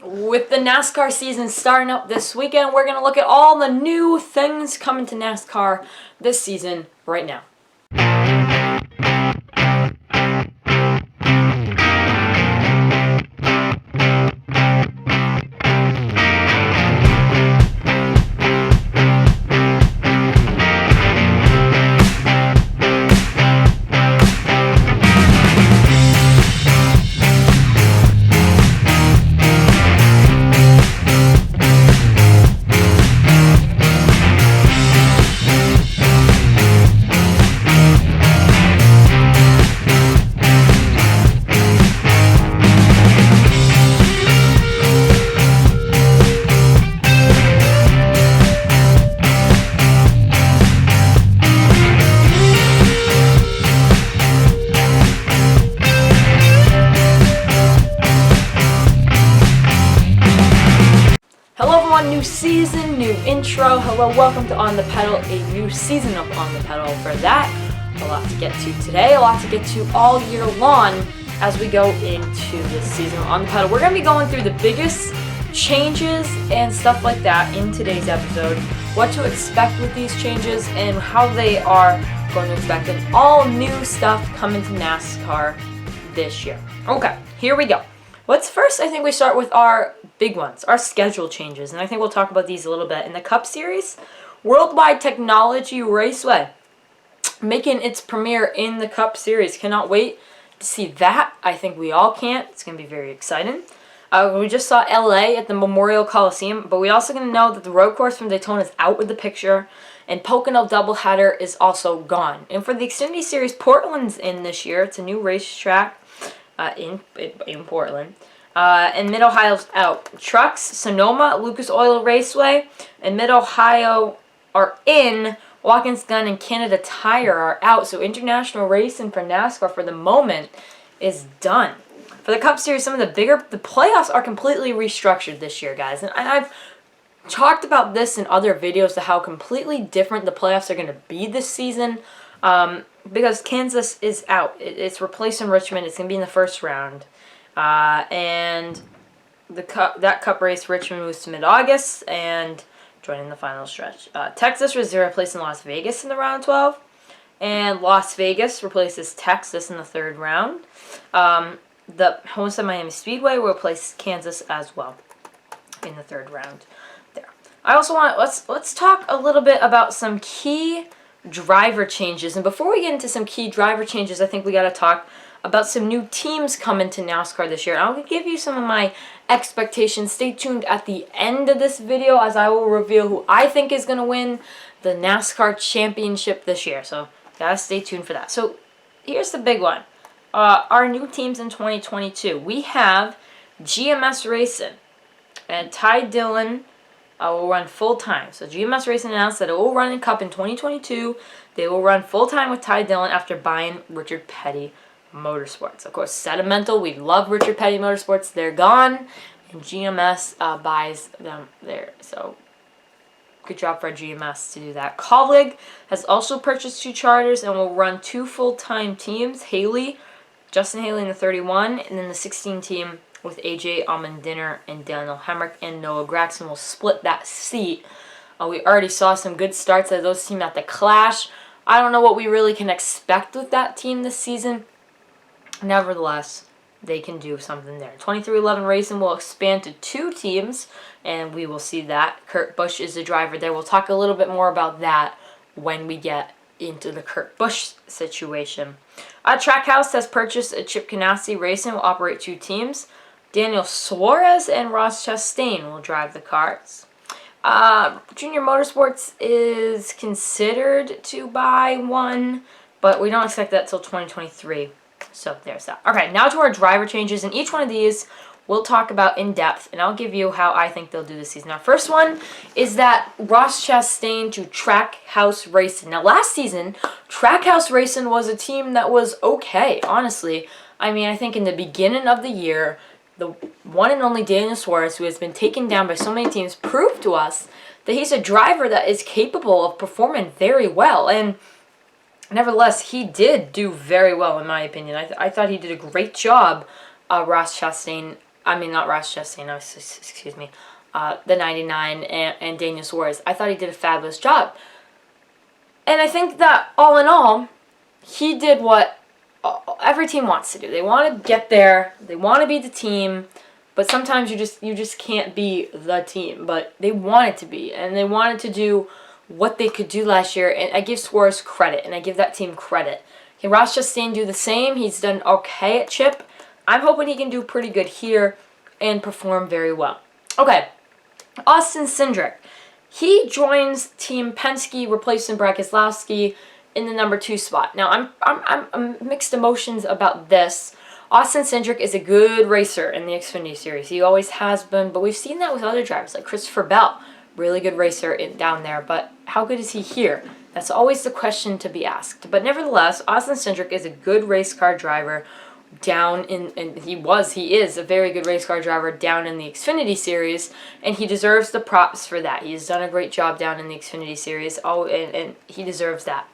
With the NASCAR season starting up this weekend, we're going to look at all the new things coming to NASCAR this season right now. Hello everyone, new season, new intro. Hello, welcome to On the Pedal, a new season of On the Pedal. For that, a lot to get to today, a lot to get to all year long as we go into this season of On the Pedal. We're going to be going through the biggest changes and stuff like that in today's episode, what to expect with these changes and how they are going to affect them. All new stuff coming to NASCAR this year. Okay, here we go. Let's first, I think we start with our big ones, our schedule changes, and I think we'll talk about these a little bit. In the Cup Series, Worldwide Technology Raceway making its premiere in the Cup Series. Cannot wait to see that. I think we all can't. It's going to be very exciting. We just saw LA at the Memorial Coliseum, but we also going to know that the road course from Daytona is out of the picture, and Pocono doubleheader is also gone. And for the Xfinity Series, Portland's in this year. It's a new racetrack in Portland. And Mid-Ohio's out. Trucks, Sonoma, Lucas Oil Raceway, and Mid-Ohio are in. Watkins Gun and Canada Tire are out. So international racing for NASCAR for the moment is done. For the Cup Series, some of the playoffs are completely restructured this year, guys. And I've talked about this in other videos to how completely different the playoffs are going to be this season. Because Kansas is out. It's replacing Richmond. It's going to be in the first round. And that Cup race, Richmond moves to mid-August and joining the final stretch. Texas is replacing Las Vegas in the round 12. And Las Vegas replaces Texas in the third round. The Homestead Miami Speedway will replace Kansas as well in the third round there. I also want, let's talk a little bit about some key driver changes. And before we get into some key driver changes, I think we got to talk about some new teams coming to NASCAR this year. I'll give you some of my expectations. Stay tuned at the end of this video as I will reveal who I think is going to win the NASCAR Championship this year. So, gotta stay tuned for that. So, here's the big one. Our new teams in 2022. We have GMS Racing, and Ty Dillon will run full-time. So GMS Racing announced that it will run in Cup in 2022. They will run full-time with Ty Dillon after buying Richard Petty Motorsports. Of course, Sentimental, we love Richard Petty Motorsports. They're gone, and GMS buys them there. So good job for GMS to do that. Colleague has also purchased 2 charters and will run 2 full-time teams. Justin Haley in the 31, and then the 16 team with AJ Allmendinger and Daniel Hemrick, and Noah Gragson will split that seat. We already saw some good starts of those teams at the Clash. I don't know what we really can expect with that team this season. Nevertheless, they can do something there. 2311 Racing will expand to 2 teams, and we will see that. Kurt Busch is the driver there. We'll talk a little bit more about that when we get into the Kurt Busch situation. Trackhouse has purchased a Chip Ganassi Racing, will operate 2 teams. Daniel Suarez and Ross Chastain will drive the cars. Junior Motorsports is considered to buy 1, but we don't expect that till 2023. So there's that. Okay, now to our driver changes, and each one of these we'll talk about in depth, and I'll give you how I think they'll do this season. Now, first one is that Ross Chastain to Trackhouse Racing. Now, last season, Trackhouse Racing was a team that was okay, honestly. I mean, I think in the beginning of the year, the one and only Daniel Suarez, who has been taken down by so many teams, proved to us that he's a driver that is capable of performing very well. And nevertheless, he did do very well, in my opinion. I thought he did a great job, Ross Chastain, I mean, not Ross Chastain, no, excuse me. The 99 and Daniel Suarez. I thought he did a fabulous job. And I think that all in all, he did what every team wants to do. They want to get there. They want to be the team. But sometimes you just can't be the team. But they wanted to be. And they wanted to do what they could do last year. And I give Suarez credit. And I give that team credit. Can Ross Chastain do the same? He's done okay at Chip. I'm hoping he can do pretty good here and perform very well. Okay. Austin Cindric. He joins Team Penske, replacing Brad Keselowski in the number 2 spot. Now, I'm mixed emotions about this. Austin Cindric is a good racer in the Xfinity Series. He always has been, but we've seen that with other drivers like Christopher Bell. Really good racer down there, but how good is he here? That's always the question to be asked. But nevertheless, Austin Cindric is a good race car driver down in, and he is a very good race car driver down in the Xfinity Series, and he deserves the props for that. He has done a great job down in the Xfinity Series, and he deserves that.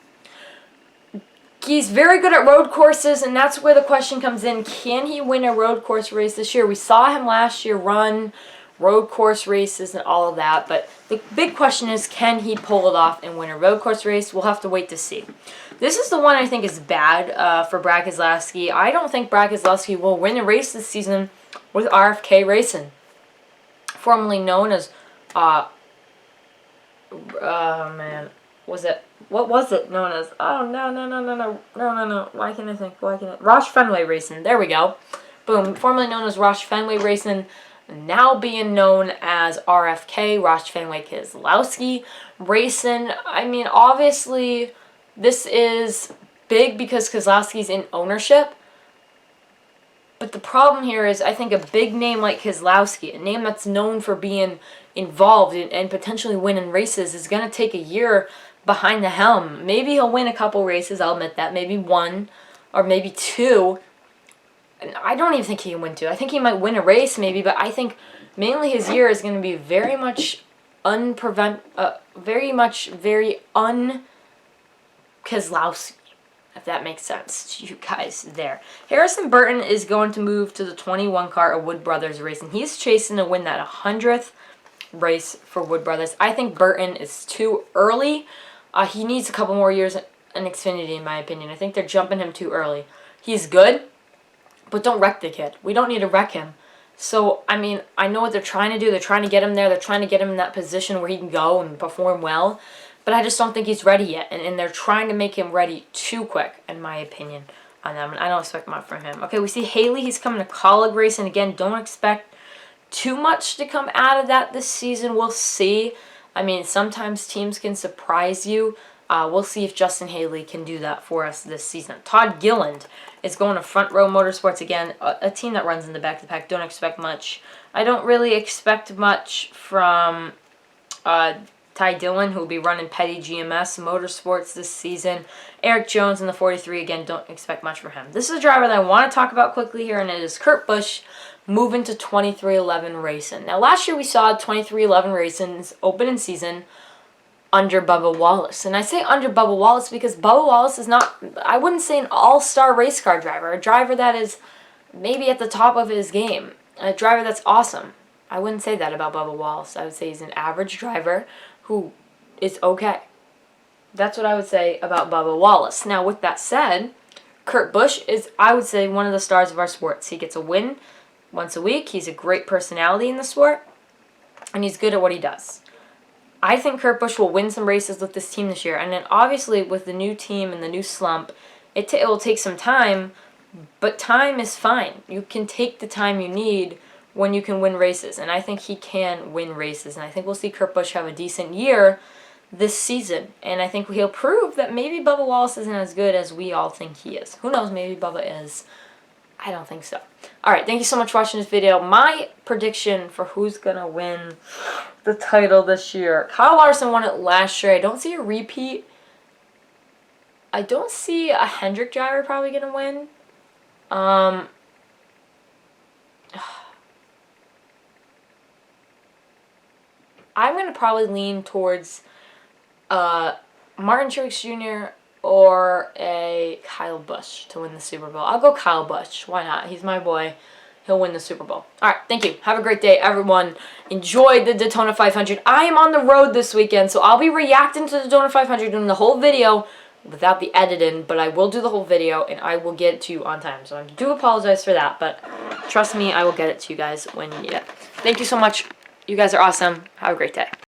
He's very good at road courses, and that's where the question comes in. Can he win a road course race this year? We saw him last year run road course races and all of that, but the big question is, can he pull it off and win a road course race? We'll have to wait to see. This is the one I think is bad for Brad Keselowski. I don't think Brad Keselowski will win a race this season with RFK Racing, formerly known as, what was it known as? Oh, no. Why can't I think? Roush Fenway Racing. There we go. Boom. Formerly known as Roush Fenway Racing, now being known as RFK, Roush Fenway Keselowski Racing. I mean, obviously, this is big because Keselowski's in ownership. But the problem here is, I think a big name like Keselowski, a name that's known for being involved and potentially winning races, is going to take a year behind the helm. Maybe he'll win a couple races, I'll admit that. Maybe 1 or maybe 2. And I don't even think he can win 2. I think he might win a race maybe, but I think mainly his year is going to be very un-Keselowski, if that makes sense to you guys there. Harrison Burton is going to move to the 21 car of Wood Brothers Racing. He's chasing to win that 100th race for Wood Brothers. I think Burton is too early. He needs a couple more years in Xfinity, in my opinion. I think they're jumping him too early. He's good, but don't wreck the kid. We don't need to wreck him. So, I mean, I know what they're trying to do. They're trying to get him there. They're trying to get him in that position where he can go and perform well. But I just don't think he's ready yet. And they're trying to make him ready too quick, in my opinion, on them. And I don't expect much from him. Okay, we see Haley. He's coming to Colleague Racing. Again, don't expect too much to come out of that this season. We'll see. I mean, sometimes teams can surprise you. We'll see if Justin Haley can do that for us this season. Todd Gilliland is going to Front Row Motorsports again, a team that runs in the back-to-pack. Don't expect much. I don't really expect much from Ty Dillon, who will be running Petty GMS Motorsports this season. Eric Jones in the 43, again, don't expect much from him. This is a driver that I want to talk about quickly here, and it is Kurt Busch moving to 2311 Racing. Now, last year we saw 2311 Racing's opening season under Bubba Wallace. And I say under Bubba Wallace because Bubba Wallace is not, I wouldn't say an all-star race car driver, a driver that is maybe at the top of his game, a driver that's awesome. I wouldn't say that about Bubba Wallace. I would say he's an average driver who is okay. That's what I would say about Bubba Wallace. Now, with that said, Kurt Busch is, I would say, one of the stars of our sports. He gets a win once a week. He's a great personality in the sport, and he's good at what he does. I think Kurt Busch will win some races with this team this year. And then obviously with the new team and the new slump, it will take some time, but time is fine. You can take the time you need when you can win races. And I think he can win races. And I think we'll see Kurt Busch have a decent year this season. And I think he'll prove that maybe Bubba Wallace isn't as good as we all think he is. Who knows, maybe Bubba is. I don't think so. Alright, thank you so much for watching this video. My prediction for who's going to win the title this year. Kyle Larson won it last year. I don't see a repeat. I don't see a Hendrick driver probably going to win. I'm going to probably lean towards Martin Truex Jr. or a Kyle Busch to win the Super Bowl. I'll go Kyle Busch. Why not? He's my boy. he'll win the Super Bowl. All right, thank you. Have a great day, everyone. Enjoy the Daytona 500. I am on the road this weekend, so I'll be reacting to the Daytona 500 doing the whole video without the editing, but I will do the whole video, and I will get it to you on time. So I do apologize for that, but trust me, I will get it to you guys when you need it. Thank you so much. You guys are awesome. Have a great day.